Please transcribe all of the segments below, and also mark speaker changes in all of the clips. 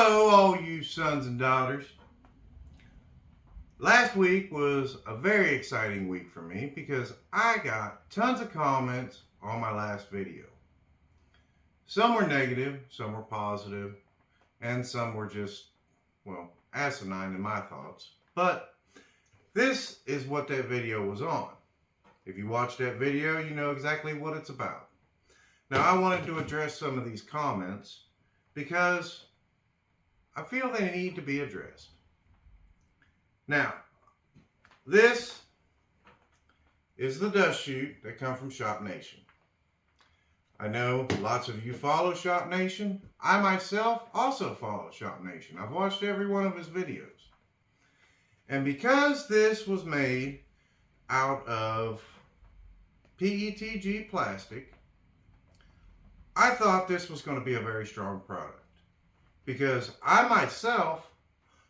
Speaker 1: Hello, all you sons and daughters. Last week was a very exciting week for me because I got tons of comments on my last video. Some were negative, some were positive, and some were just, well, asinine in my thoughts. But this is what that video was on. If you watched that video, you know exactly what it's about. Now, I wanted to address some of these comments because I feel they need to be addressed. Now, this is the dust chute that come from Shop Nation. I know lots of you follow Shop Nation. I myself also follow Shop Nation. I've watched every one of his videos. And because this was made out of PETG plastic, I thought this was going to be a very strong product. Because I myself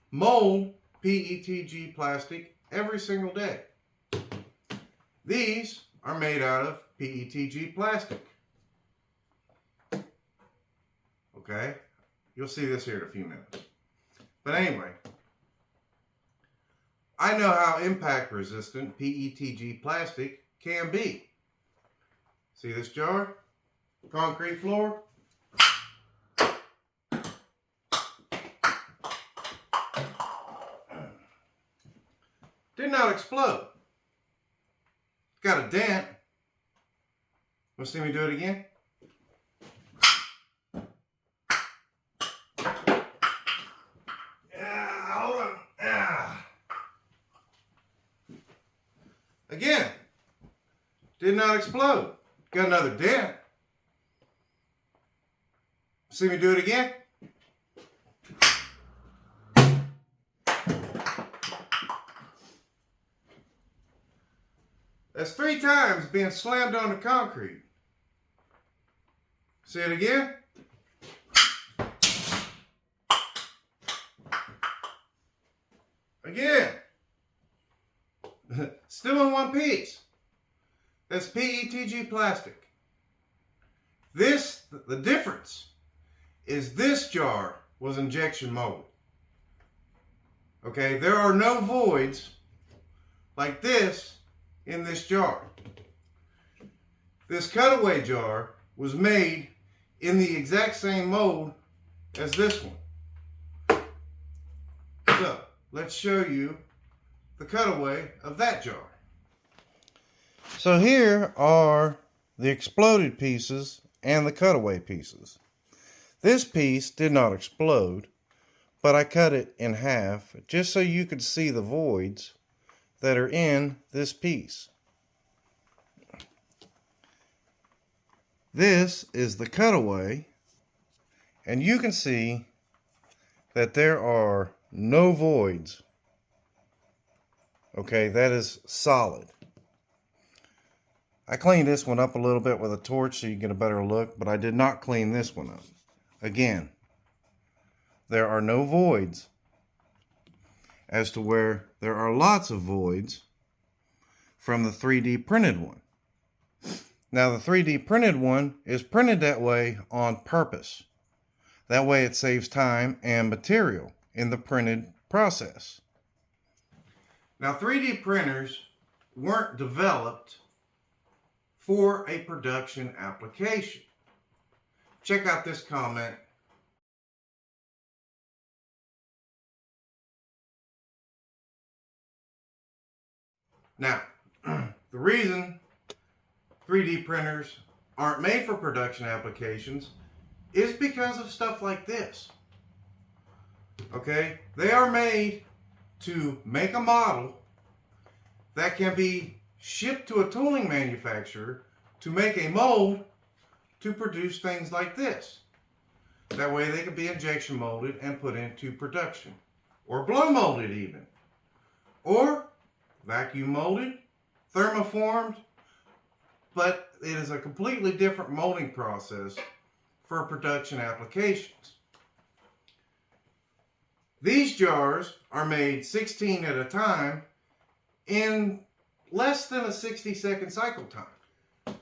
Speaker 1: mold PETG plastic every single day. These are made out of PETG plastic. Okay? You'll see this here in a few minutes. But anyway, I know how impact resistant PETG plastic can be. See this jar? Concrete floor. Did not explode. Got a dent. Want to see me do it again? Yeah, hold on. Yeah. Again. Did not explode. Got another dent. See me do it again? That's 3 times being slammed on the concrete. See it again? Again. Still in one piece. That's PETG plastic. The difference is this jar was injection molded. Okay, there are no voids like this in this jar. This cutaway jar was made in the exact same mold as this one. So, let's show you the cutaway of that jar. So here are the exploded pieces and the cutaway pieces. This piece did not explode, but I cut it in half just so you could see the voids that are in this piece. This is the cutaway, and you can see that there are no voids. Okay, that is solid. I cleaned this one up a little bit with a torch so you get a better look, but I did not clean this one up. Again, there are no voids, as to where there are lots of voids from the 3D printed one. Now the 3D printed one is printed that way on purpose. That way it saves time and material in the printed process. Now 3D printers weren't developed for a production application. Check out this comment. Now, the reason 3D printers aren't made for production applications is because of stuff like this. Okay? They are made to make a model that can be shipped to a tooling manufacturer to make a mold to produce things like this. That way they can be injection molded and put into production. Or blow molded even. Or vacuum molded, thermoformed, but it is a completely different molding process for production applications. These jars are made 16 at a time in less than a 60-second cycle time.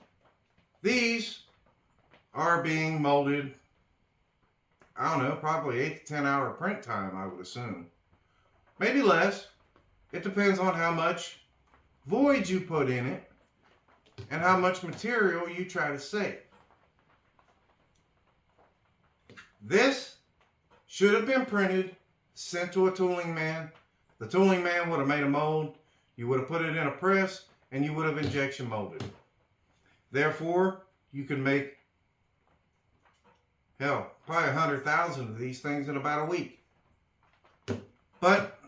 Speaker 1: These are being molded I don't know, probably 8 to 10 hour print time, I would assume. Maybe less. It depends on how much void you put in it and how much material you try to save. This should have been printed, sent to a tooling man. The tooling man would have made a mold. You would have put it in a press and you would have injection molded it. Therefore, you can make, hell, probably 100,000 of these things in about a week. But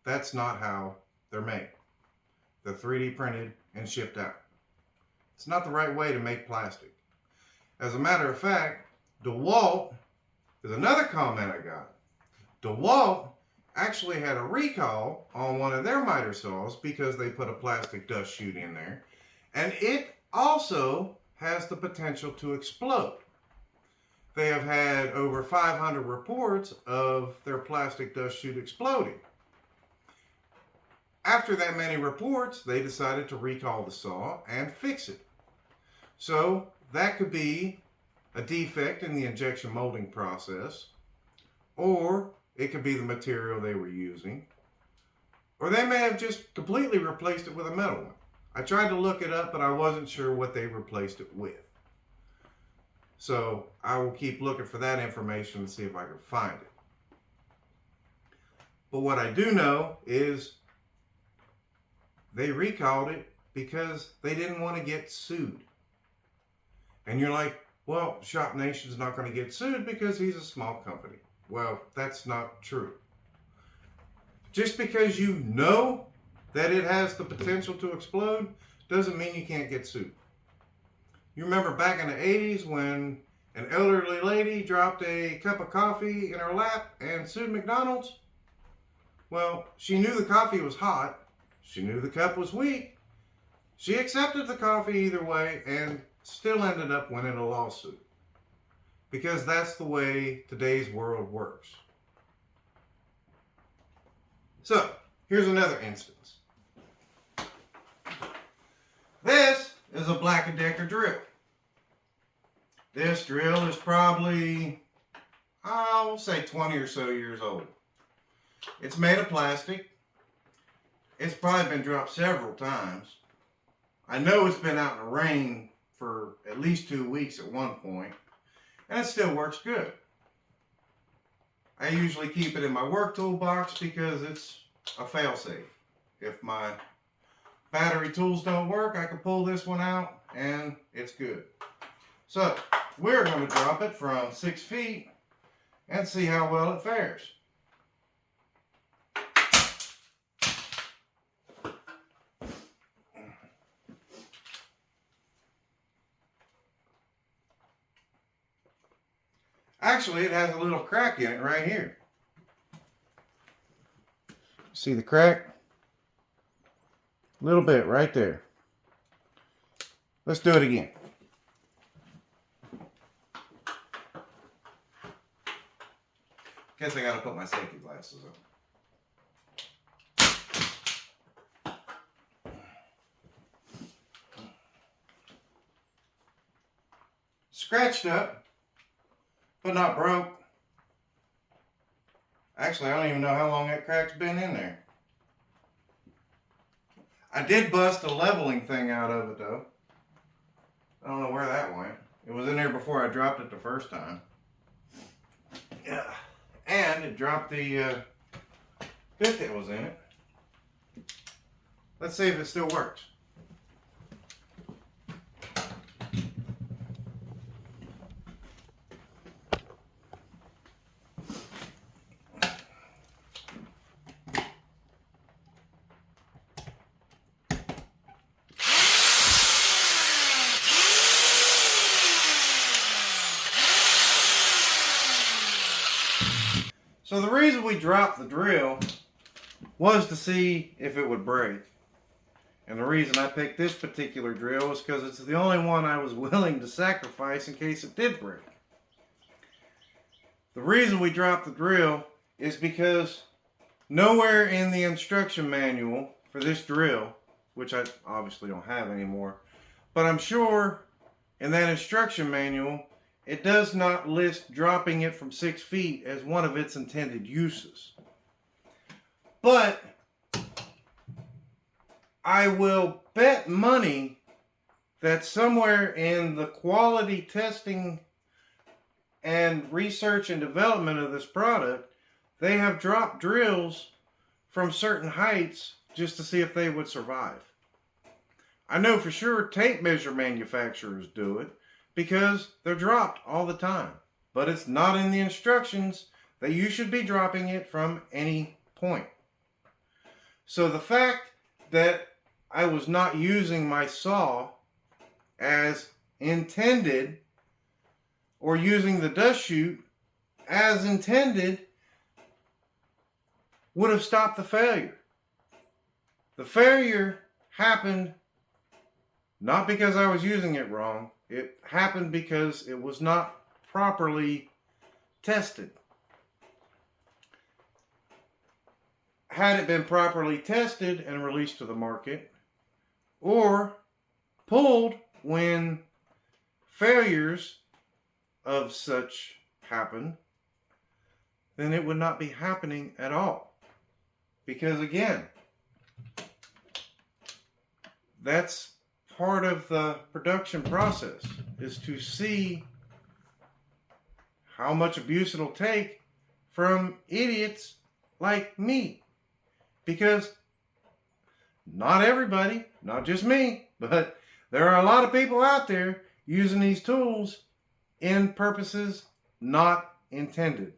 Speaker 1: that's not how they're made. They're 3D printed and shipped out. It's not the right way to make plastic. As a matter of fact, DeWalt, there's another comment I got. DeWalt actually had a recall on one of their miter saws because they put a plastic dust chute in there. And it also has the potential to explode. They have had over 500 reports of their plastic dust chute exploding. After that many reports, they decided to recall the saw and fix it. So that could be a defect in the injection molding process, or it could be the material they were using, or they may have just completely replaced it with a metal one. I tried to look it up, but I wasn't sure what they replaced it with. So I will keep looking for that information and see if I can find it. But what I do know is they recalled it because they didn't want to get sued. And you're like, well, Shop Nation's not going to get sued because he's a small company. Well, that's not true. Just because you know that it has the potential to explode doesn't mean you can't get sued. You remember back in the 80s when an elderly lady dropped a cup of coffee in her lap and sued McDonald's? Well, she knew the coffee was hot. She knew the cup was weak. She accepted the coffee either way and still ended up winning a lawsuit. Because that's the way today's world works. So, here's another instance. This is a Black & Decker drill. This drill is probably, I'll say 20 or so years old. It's made of plastic. It's probably been dropped several times. I know it's been out in the rain for at least 2 weeks at one point, and it still works good. I usually keep it in my work toolbox because it's a fail-safe. If my battery tools don't work, I can pull this one out and it's good. So we're going to drop it from 6 feet and see how well it fares. Actually, it has a little crack in it right here. See the crack? A little bit right there. Let's do it again. Guess I gotta put my safety glasses on. Scratched up, but not broke. Actually, I don't even know how long that crack's been in there. I did bust a leveling thing out of it though. I don't know where that went. It was in there before I dropped it the first time. Yeah. And it dropped the bit that was in it. Let's see if it still works. So the reason we dropped the drill was to see if it would break. And the reason I picked this particular drill was because it's the only one I was willing to sacrifice in case it did break. The reason we dropped the drill is because nowhere in the instruction manual for this drill, which I obviously don't have anymore, but I'm sure in that instruction manual it does not list dropping it from 6 feet as one of its intended uses. But I will bet money that somewhere in the quality testing and research and development of this product, they have dropped drills from certain heights just to see if they would survive. I know for sure tape measure manufacturers do it because they're dropped all the time. But it's not in the instructions that you should be dropping it from any point. So the fact that I was not using my saw as intended, or using the dust chute as intended, would have stopped the failure. The failure happened not because I was using it wrong. It happened because it was not properly tested. Had it been properly tested and released to the market, or pulled when failures of such happen, then it would not be happening at all. Because again, that's part of the production process, is to see how much abuse it'll take from idiots like me. Because not everybody, not just me, but there are a lot of people out there using these tools in purposes not intended.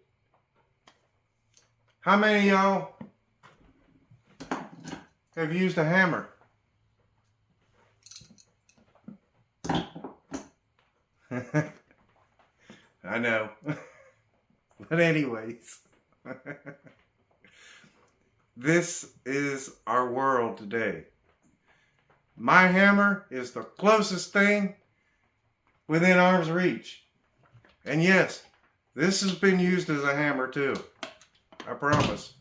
Speaker 1: How many of y'all have used a hammer? I know. But anyways, this is our world today. My hammer is the closest thing within arm's reach. And yes, this has been used as a hammer too. I promise.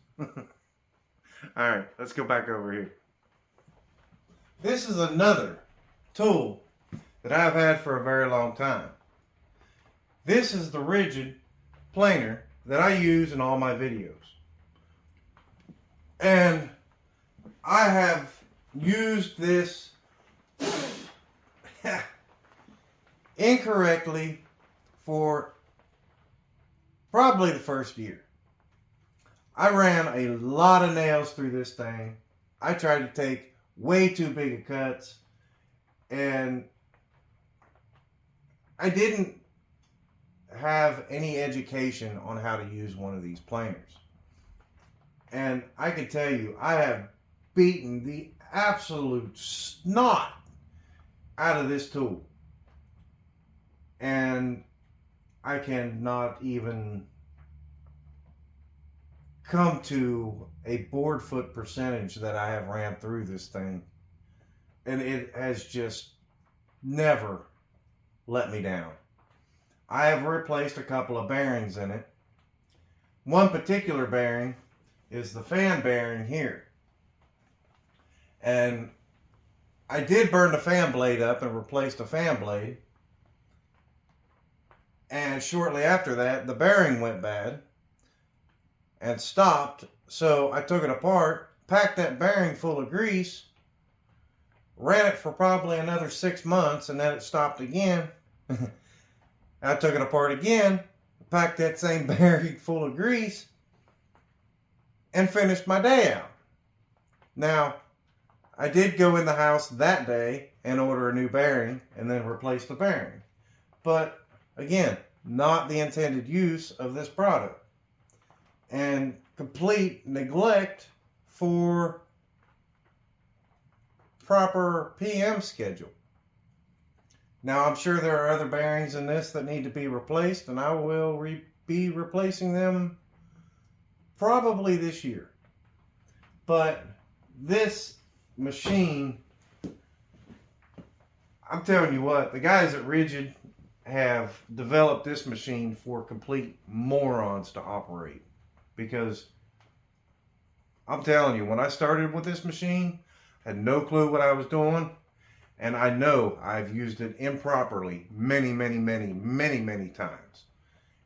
Speaker 1: Alright, let's go back over here. This is another tool that I've had for a very long time. This is the rigid planer that I use in all my videos. And I have used this incorrectly for probably the first year. I ran a lot of nails through this thing. I tried to take way too big of cuts, and I didn't have any education on how to use one of these planers. And I can tell you, I have beaten the absolute snot out of this tool. And I cannot even come to a board foot percentage that I have ran through this thing. And it has just never let me down. I have replaced a couple of bearings in it. One particular bearing is the fan bearing here. And I did burn the fan blade up and replaced the fan blade. And shortly after that, the bearing went bad and stopped. So I took it apart, packed that bearing full of grease, ran it for probably another 6 months, and then it stopped again. I took it apart again, packed that same bearing full of grease, and finished my day out. Now, I did go in the house that day and order a new bearing and then replace the bearing. But again, not the intended use of this product. And complete neglect for proper PM schedule. Now, I'm sure there are other bearings in this that need to be replaced, and I will be replacing them probably this year. But this machine, I'm telling you what, the guys at Ridgid have developed this machine for complete morons to operate. Because I'm telling you, when I started with this machine, I had no clue what I was doing. And I know I've used it improperly many times.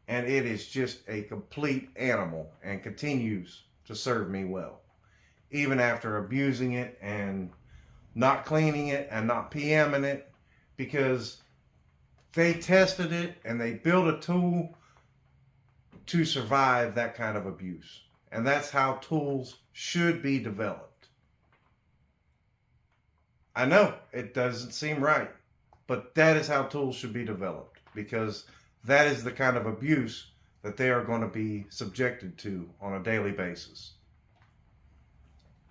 Speaker 1: And it is just a complete animal and continues to serve me well. Even after abusing it and not cleaning it and not PMing it, because they tested it and they built a tool to survive that kind of abuse. And that's how tools should be developed. I know it doesn't seem right, but that is how tools should be developed, because that is the kind of abuse that they are going to be subjected to on a daily basis.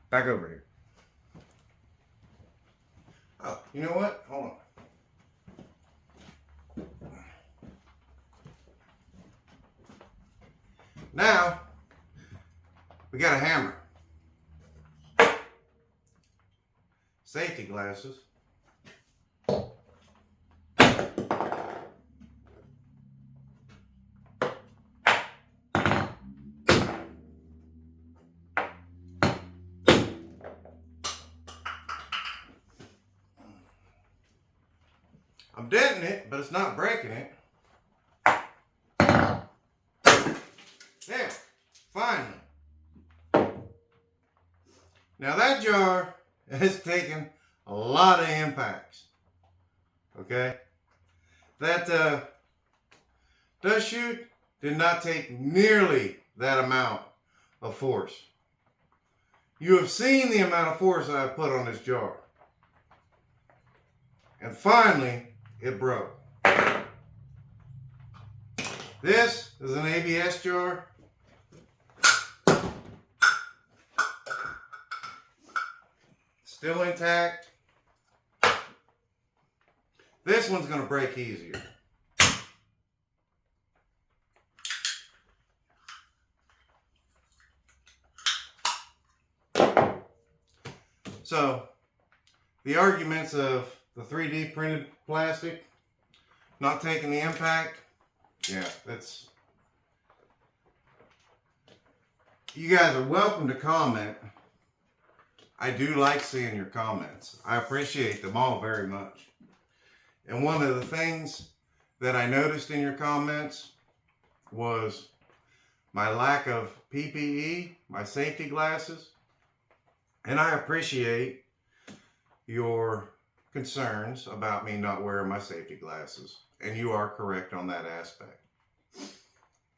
Speaker 1: Back over here. Oh, you know what? Hold on. Now, we got a hammer. Safety glasses. I'm denting it, but it's not breaking it. There, finally. Now that jar has taken a lot of impacts. Okay? That dust chute did not take nearly that amount of force. You have seen the amount of force I put on this jar. And finally, it broke. This is an ABS jar. Still intact. This one's going to break easier. So, the arguments of the 3D printed plastic not taking the impact, yeah, that's... You guys are welcome to comment. I do like seeing your comments. I appreciate them all very much. And one of the things that I noticed in your comments was my lack of PPE, my safety glasses. And I appreciate your concerns about me not wearing my safety glasses. And you are correct on that aspect.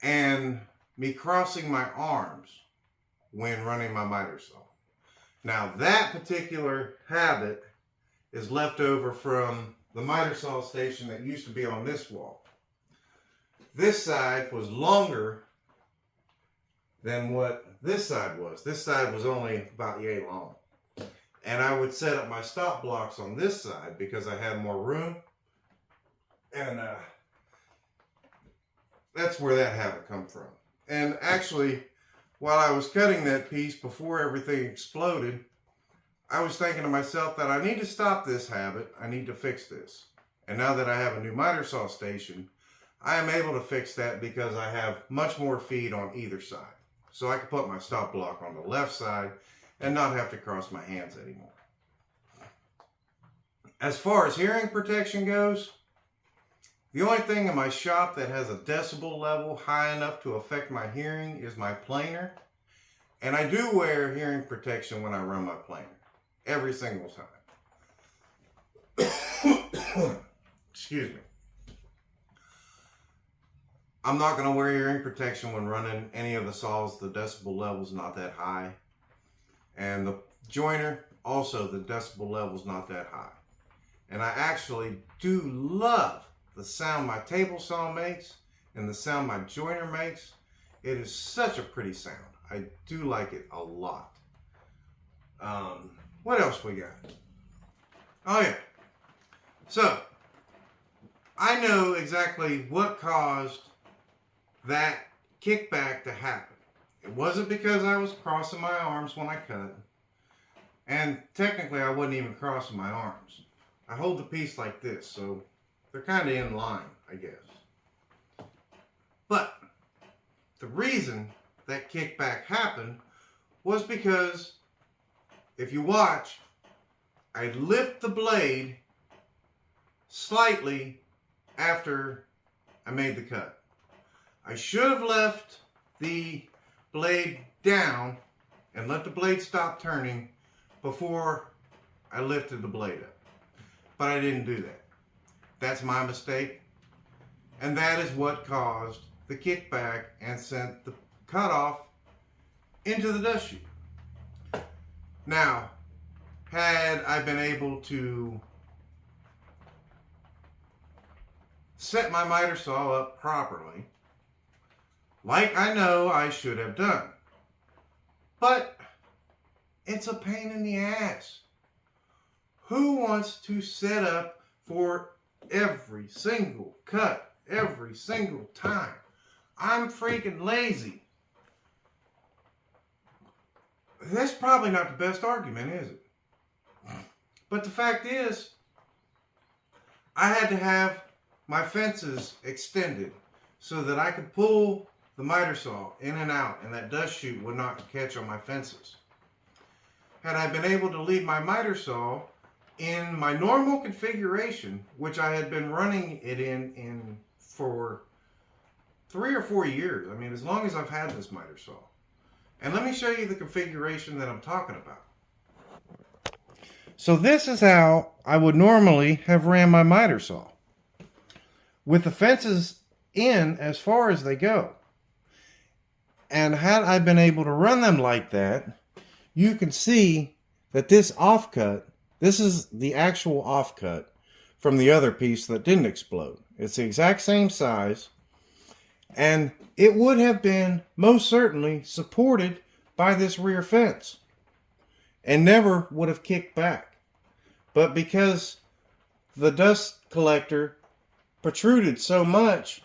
Speaker 1: And me crossing my arms when running my miter saw. Now that particular habit is left over from the miter saw station that used to be on this wall. This side was longer than what this side was. This side was only about yay long. And I would set up my stop blocks on this side because I had more room. And that's where that habit come from. And actually, while I was cutting that piece before everything exploded, I was thinking to myself that I need to stop this habit. I need to fix this. And now that I have a new miter saw station, I am able to fix that because I have much more feed on either side. So I can put my stop block on the left side and not have to cross my hands anymore. As far as hearing protection goes, the only thing in my shop that has a decibel level high enough to affect my hearing is my planer. And I do wear hearing protection when I run my planer. Every single time. Excuse me. I'm not going to wear hearing protection when running any of the saws. The decibel level's not that high. And the joiner, also the decibel level's not that high. And I actually do love the sound my table saw makes and the sound my joiner makes. It is such a pretty sound. I do like it a lot. What else we got? Oh yeah. So, I know exactly what caused that kickback to happen. It wasn't because I was crossing my arms when I cut. And technically I wasn't even crossing my arms. I hold the piece like this, so they're kind of in line, I guess. But the reason that kickback happened was because if you watch, I lift the blade slightly after I made the cut. I should have left the blade down and let the blade stop turning before I lifted the blade up. But I didn't do that. That's my mistake. And that is what caused the kickback and sent the cutoff into the dust chute. Now, had I been able to set my miter saw up properly, like I know I should have done, but it's a pain in the ass. Who wants to set up for every single cut, every single time? I'm freaking lazy. That's probably not the best argument, is it? But the fact is, I had to have my fences extended so that I could pull the miter saw in and out and that dust chute would not catch on my fences. Had I been able to leave my miter saw in my normal configuration, which I had been running it in for 3 or 4 years, I mean, as long as I've had this miter saw. And let me show you the configuration that I'm talking about. So this is how I would normally have ran my miter saw, with the fences in as far as they go. And had I been able to run them like that, you can see that this offcut, this is the actual offcut from the other piece that didn't explode. It's the exact same size, and it would have been most certainly supported by this rear fence and never would have kicked back. But because the dust collector protruded so much,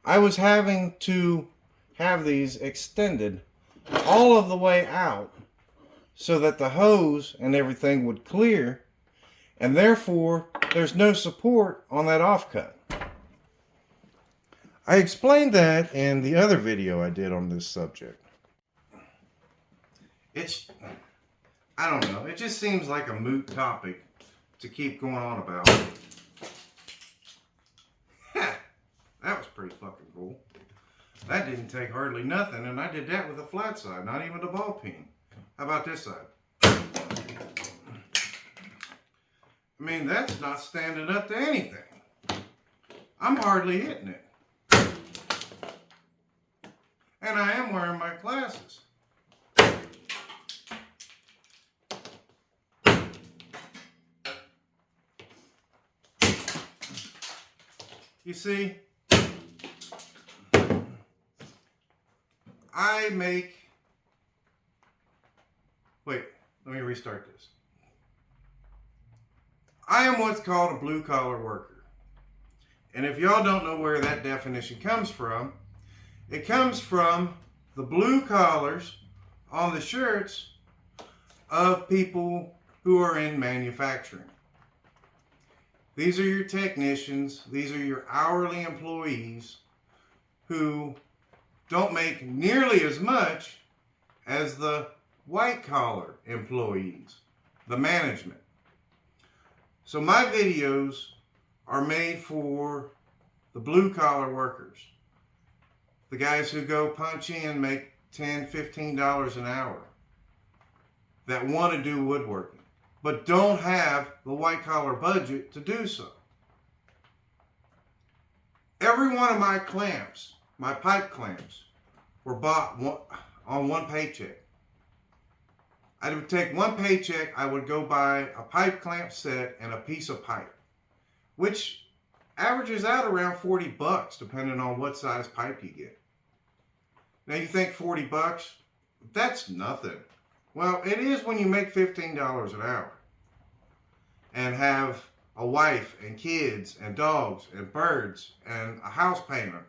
Speaker 1: I was having to have these extended all of the way out so that the hose and everything would clear, and therefore there's no support on that offcut. I explained that in the other video I did on this subject. I don't know, it just seems like a moot topic to keep going on about. That was pretty fucking cool. That didn't take hardly nothing, and I did that with a flat side, not even the ball peen. How about this side? I mean, that's not standing up to anything. I'm hardly hitting it. And I am wearing my glasses. You see, wait, let me restart this. I am what's called a blue collar worker. And if y'all don't know where that definition comes from, it comes from the blue collars on the shirts of people who are in manufacturing. These are your technicians, these are your hourly employees who don't make nearly as much as the white collar employees, the management. So my videos are made for the blue collar workers, the guys who go punch in, make $10, $15 an hour, that want to do woodworking, but don't have the white collar budget to do so. Every one of my clamps, my pipe clamps, were bought on one paycheck. I would take one paycheck, I would go buy a pipe clamp set and a piece of pipe, which averages out around 40 bucks depending on what size pipe you get. Now you think 40 bucks, that's nothing. Well, it is when you make $15 an hour and have a wife and kids and dogs and birds and a house payment.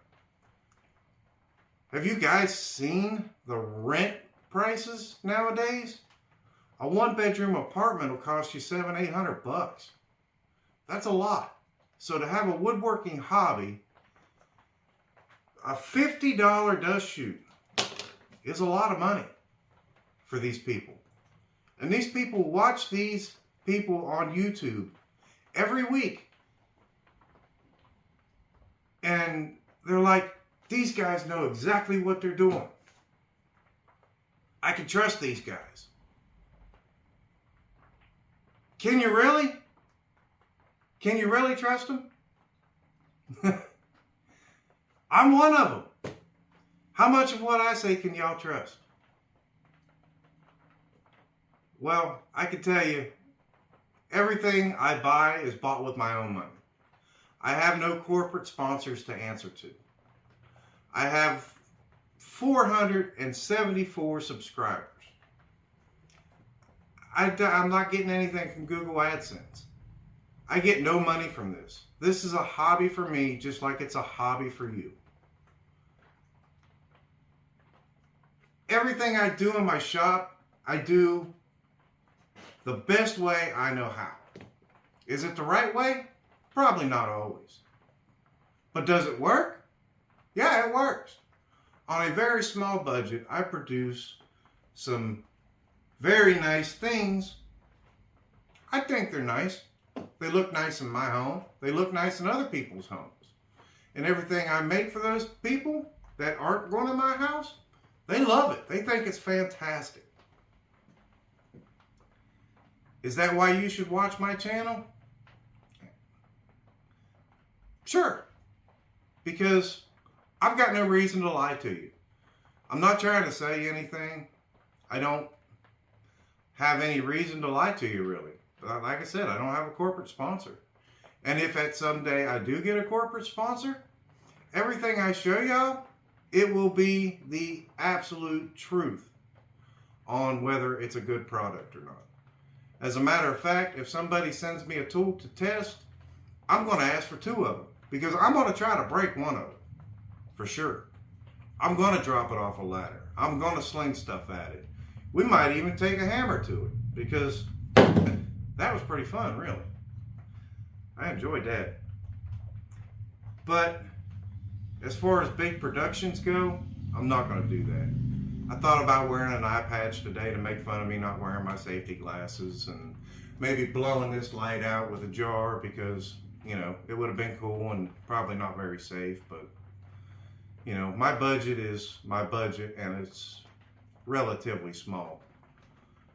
Speaker 1: Have you guys seen the rent prices nowadays? A 1-bedroom apartment will cost you $700-800 bucks. That's a lot. So to have a woodworking hobby, a $50 dust chute is a lot of money for these people. And these people watch these people on YouTube every week And they're like, these guys know exactly what they're doing. I can trust these guys. Can you really? Can you really trust them? I'm one of them. How much of what I say can y'all trust? Well, I can tell you, everything I buy is bought with my own money. I have no corporate sponsors to answer to. I have 474 subscribers. I'm not getting anything from Google AdSense. I get no money from this. This is a hobby for me, just like it's a hobby for you. Everything I do in my shop, I do the best way I know how. Is it the right way? Probably not always. But does it work? Yeah, it works. On a very small budget, I produce some very nice things. I think they're nice. They look nice in my home. They look nice in other people's homes. And everything I make for those people that aren't going to my house, they love it. They think it's fantastic. Is that why you should watch my channel? Sure. Because I've got no reason to lie to you. I'm not trying to say anything. I don't have any reason to lie to you, really. But like I said, I don't have a corporate sponsor. And if at some day I do get a corporate sponsor, everything I show y'all, it will be the absolute truth on whether it's a good product or not. As a matter of fact, if somebody sends me a tool to test, I'm going to ask for 2 of them. Because I'm going to try to break one of them. For sure. I'm going to drop it off a ladder. I'm going to sling stuff at it. We might even take a hammer to it. Because that was pretty fun, really. I enjoyed that. But as far as big productions go, I'm not going to do that. I thought about wearing an eye patch today to make fun of me not wearing my safety glasses, and maybe blowing this light out with a jar because, you know, it would have been cool and probably not very safe. But, you know, my budget is my budget, and it's relatively small.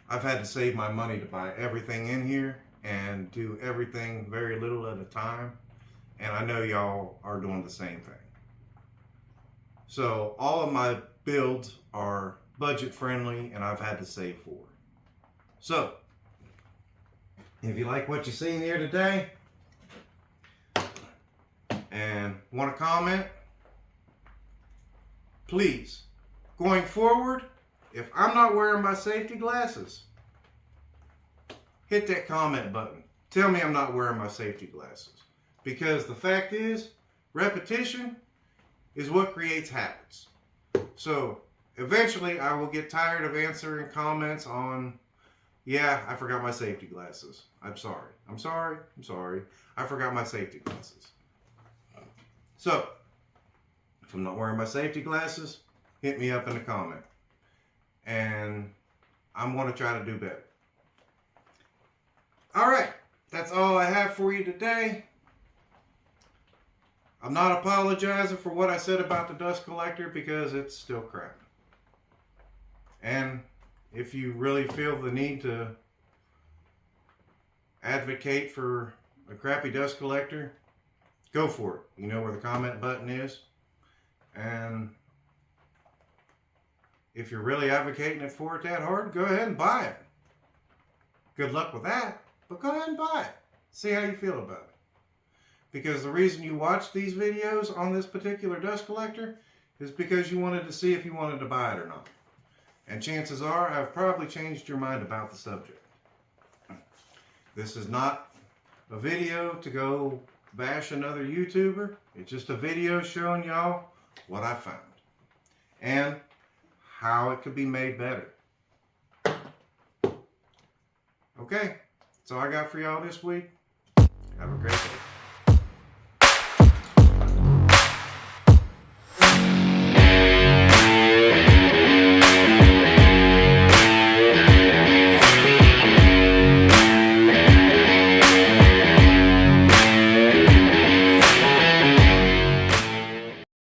Speaker 1: I've had to save my money to buy everything in here and do everything very little at a time. And I know y'all are doing the same thing. So all of my builds are budget friendly, and I've had to save for. So if you like what you seen here today and want to comment, please, going forward, if I'm not wearing my safety glasses, hit that comment button. Tell me I'm not wearing my safety glasses. Because the fact is, repetition is what creates habits. So eventually I will get tired of answering comments on, yeah, I forgot my safety glasses. I'm sorry. I'm sorry. I'm sorry. I forgot my safety glasses. So if I'm not wearing my safety glasses, hit me up in the comment. And I'm going to try to do better. Alright, that's all I have for you today. I'm not apologizing for what I said about the dust collector because it's still crap. And if you really feel the need to advocate for a crappy dust collector, go for it. You know where the comment button is. And if you're really advocating it for it that hard, go ahead and buy it. Good luck with that, but go ahead and buy it. See how you feel about it. Because the reason you watch these videos on this particular dust collector is because you wanted to see if you wanted to buy it or not. And chances are I've probably changed your mind about the subject. This is not a video to go bash another YouTuber. It's just a video showing y'all what I found and how it could be made better. Okay, that's all I got for y'all this week. Have a great day.